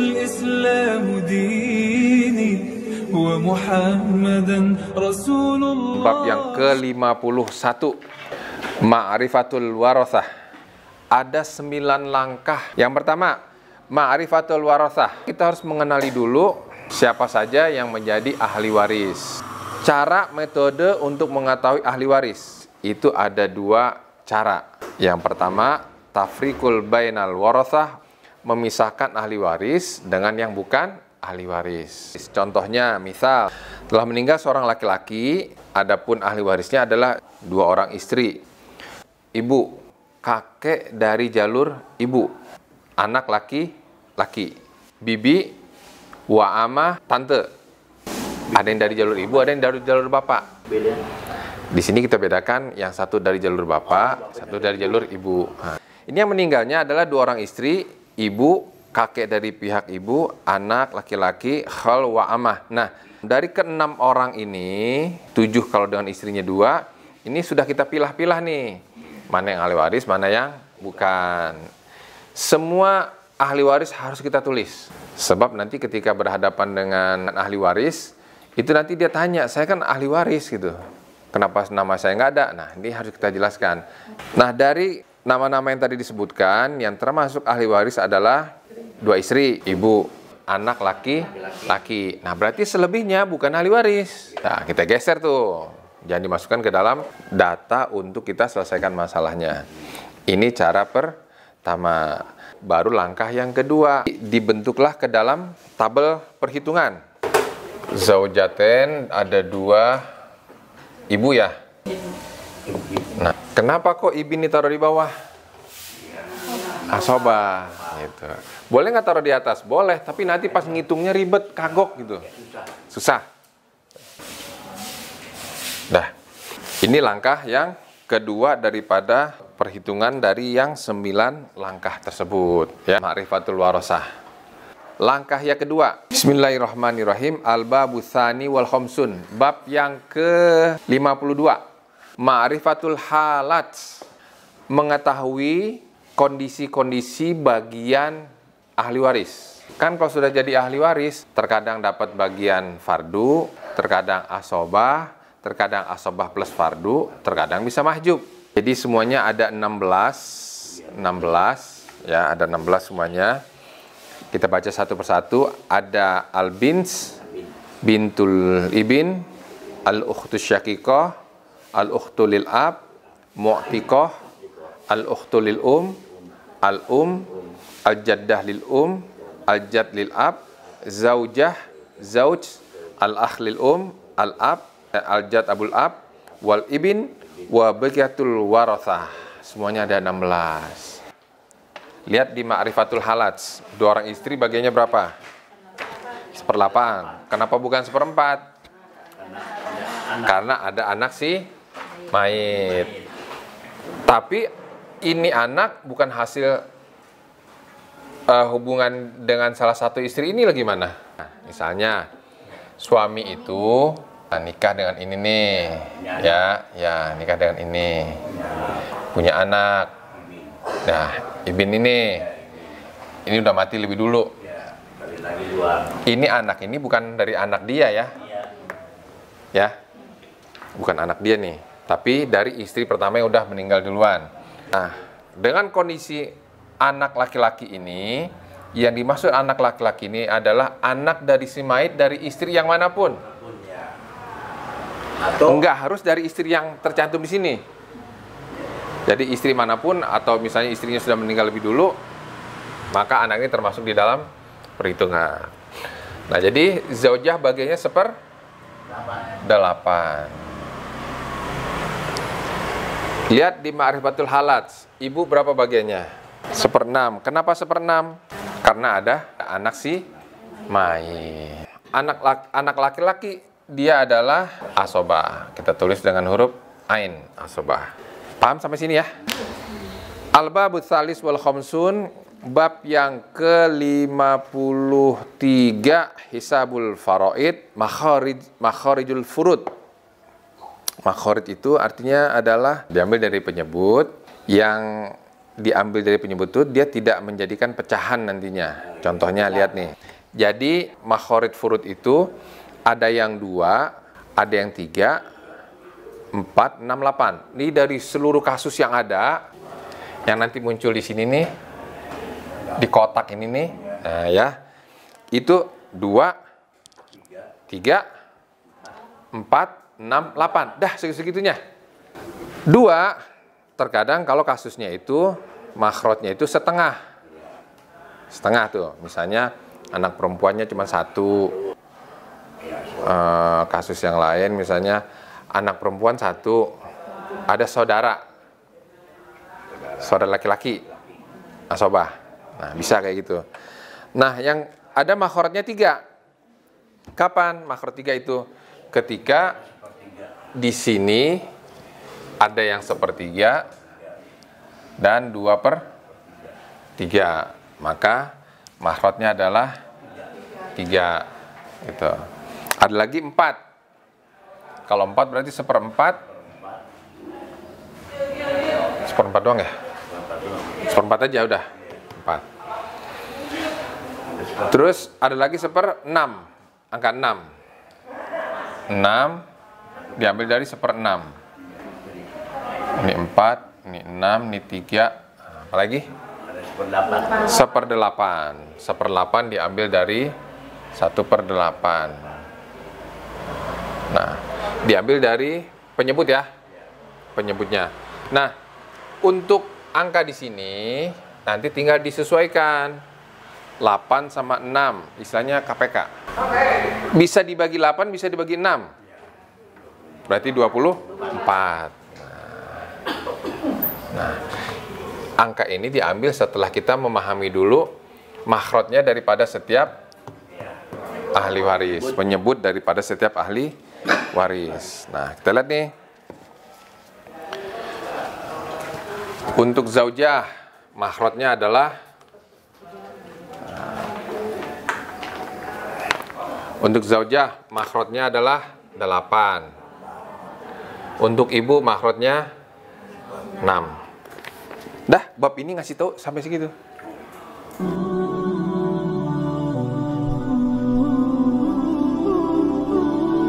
الإسلام ديني ومحمدا رسول الله. Bab yang ke-51, Ma'rifatul Warathah. Ada 9 langkah. Yang pertama, Ma'rifatul Warathah. Kita harus mengenali dulu siapa saja yang menjadi ahli waris. Cara metode untuk mengetahui ahli waris itu ada 2 cara. Yang pertama, tafriqul bainal warathah, memisahkan ahli waris dengan yang bukan ahli waris. Contohnya, misal telah meninggal seorang laki-laki, adapun ahli warisnya adalah 2 orang istri. Ibu, kakek dari jalur ibu, anak laki-laki, bibi, wa amah, tante. Ada yang dari jalur ibu, ada yang dari jalur bapak. Beda. Di sini kita bedakan, yang satu dari jalur bapak, satu dari jalur ibu. Nah, ini yang meninggalnya adalah 2 orang istri, ibu, kakek dari pihak ibu, anak laki-laki, khal wa amah. Nah, dari ke-6 orang ini, 7 kalau dengan istrinya 2, ini sudah kita pilah-pilah nih. Mana yang ahli waris, mana yang bukan. Semua ahli waris harus kita tulis. Sebab nanti ketika berhadapan dengan ahli waris, itu nanti dia tanya, saya kan ahli waris gitu. Kenapa nama saya nggak ada? Nah, ini harus kita jelaskan. Nah, dari nama-nama yang tadi disebutkan, yang termasuk ahli waris adalah 2 istri, ibu, anak laki-laki. Nah, berarti selebihnya bukan ahli waris. Nah, kita geser tuh. Jangan dimasukkan ke dalam data untuk kita selesaikan masalahnya. Ini cara pertama. Baru langkah yang kedua. Dibentuklah ke dalam tabel perhitungan. Zaujaten ada 2 ibu ya. Nah, kenapa kok ibin ditaruh di bawah? Asobah gitu. Boleh nggak taruh di atas? Boleh, tapi nanti pas ngitungnya ribet, kagok gitu. Susah. Dah. Ini langkah yang kedua daripada perhitungan dari yang 9 langkah tersebut, ya. Ma'rifatul warasah. Langkah yang kedua. Bismillahirrahmanirrahim. Al-babu tsani wal khamsun. Bab yang ke-52. Ma'rifatul halat. Mengetahui kondisi-kondisi bagian ahli waris. Kan kalau sudah jadi ahli waris, terkadang dapat bagian fardu, terkadang asobah, terkadang asobah plus fardu, terkadang bisa mahjub. Jadi semuanya ada 16 ya, ada 16 semuanya. Kita baca satu persatu. Ada al-bins, bintul ibin, al-ukhtus syaqiqah, al-ukhtu lil ab, mu'tiqah, al-ukhtu lil al-um, al-jaddah lil al-jadd lil ab, zaujah, zauj, al-akh lil al-ab, al-jadd abul ab, wal ibin, wa baqiyatul warathah. Semuanya ada 16. Lihat di Ma'rifatul Halats. 2 orang istri bagiannya berapa? 1/8. Kenapa bukan 1/4? Karena ada anak si mayit. Tapi ini anak bukan hasil hubungan dengan salah satu istri ini lagi mana? Nah, misalnya suami itu nikah dengan ini nih, ya nikah dengan ini, punya anak. Nah, ibin ini udah mati lebih dulu. Ini anak ini bukan dari anak dia ya, bukan anak dia nih, tapi dari istri pertama yang udah meninggal duluan. Nah, dengan kondisi anak laki-laki ini, yang dimaksud anak laki-laki ini adalah anak dari si mayit dari istri yang manapun. Enggak harus dari istri yang tercantum di sini. Jadi istri manapun, atau misalnya istrinya sudah meninggal lebih dulu, maka anak ini termasuk di dalam perhitungan. Nah, jadi zaujah bagiannya 1/8. Lihat di Ma'rifatul Halats. Ibu berapa bagiannya? 1/6. Kenapa 1/6? Karena ada anak si mayit. Anak laki-laki dia adalah asobah. Kita tulis dengan huruf ain, asobah. Paham sampai sini ya? Al-babu tsalis wal khamsun. Bab yang ke-53, hisabul faraid, makharijul furud. Makharij itu artinya adalah diambil dari penyebut yang diambil dari penyebut itu, dia tidak menjadikan pecahan nantinya. Contohnya lihat nih. Jadi makhorid furud itu ada yang 2, ada yang 3, 4, 6, 8. Ini dari seluruh kasus yang ada, yang nanti muncul di sini nih, di kotak ini nih, nah ya, itu 2, 3, 4, 6, 8. Dah segitunya. 2, terkadang kalau kasusnya itu makhrajnya itu setengah tuh. Misalnya anak perempuannya cuma 1. Kasus yang lain misalnya anak perempuan 1, ada saudara laki-laki, asobah. Nah, bisa kayak gitu. Nah, yang ada makhrajnya 3. Kapan makhraj 3 itu? Ketika di sini ada yang 1/3 dan 2/3, maka makhrajnya adalah 3 gitu. Ada lagi 4. Kalau 4 berarti 1/4. 1/4 doang ya? 1/4 aja udah. 4. Terus ada lagi 1/6. Angka 6. 6 diambil dari 1/6. Ini 4, ini 6, ini 3. Apa lagi? 1/8. 1/8 diambil dari 1/8. Nah, diambil dari penyebut ya. Penyebutnya. Nah, untuk angka di sini nanti tinggal disesuaikan. 8 sama 6, istilahnya KPK. Bisa dibagi 8, bisa dibagi 6. Berarti 24. Nah, angka ini diambil setelah kita memahami dulu makhrajnya daripada setiap ahli waris, penyebut daripada setiap ahli waris. Nah, kita lihat nih. Untuk zaujah, makhrajnya adalah untuk zaujah makhrajnya adalah 8. Untuk ibu makhrajnya 6. Dah, bab ini ngasih tahu sampai segitu.